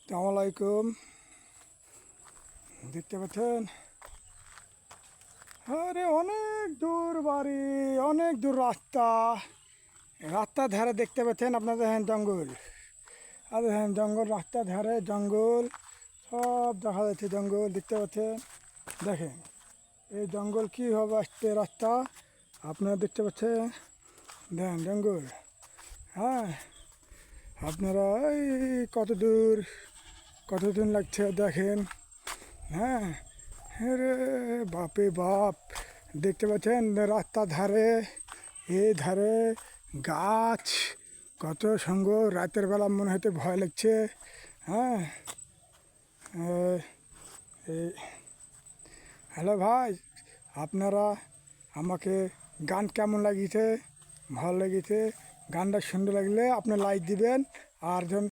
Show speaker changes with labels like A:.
A: আসসালামু আলাইকুম। দেখতে পাচ্ছেন, আরে অনেক দূর বাড়ি, অনেক দূর রাস্তা। রাস্তার ধারে দেখতে পাচ্ছেন আপনাদের, হ্যাঁ জঙ্গল। আর হ্যাঁ জঙ্গল, রাস্তার ধারে জঙ্গল, সব দেখা যাচ্ছে জঙ্গল। দেখতে পাচ্ছেন, দেখেন এই জঙ্গল কীভাবে আসছে রাস্তা, আপনারা দেখতে পাচ্ছেন। দেখেন জঙ্গল, হ্যাঁ আপনারা এই কত দূর লাগছে দেখেন। হ্যাঁ, হ্যাঁ রে বাপে বাপ, দেখতে পাচ্ছেন রাস্তার ধারে, এই ধারে গাছ, কত সুন্দর। রাতের বেলা মনে হতে ভয় লাগছে। হ্যাঁ, এই হ্যালো ভাই, আপনারা আমাকে গান কেমন লাগিয়েছে, ভালো লেগেছে। গানটা সুন্দর লাগলে আপনি লাইক দিবেন। আর যখন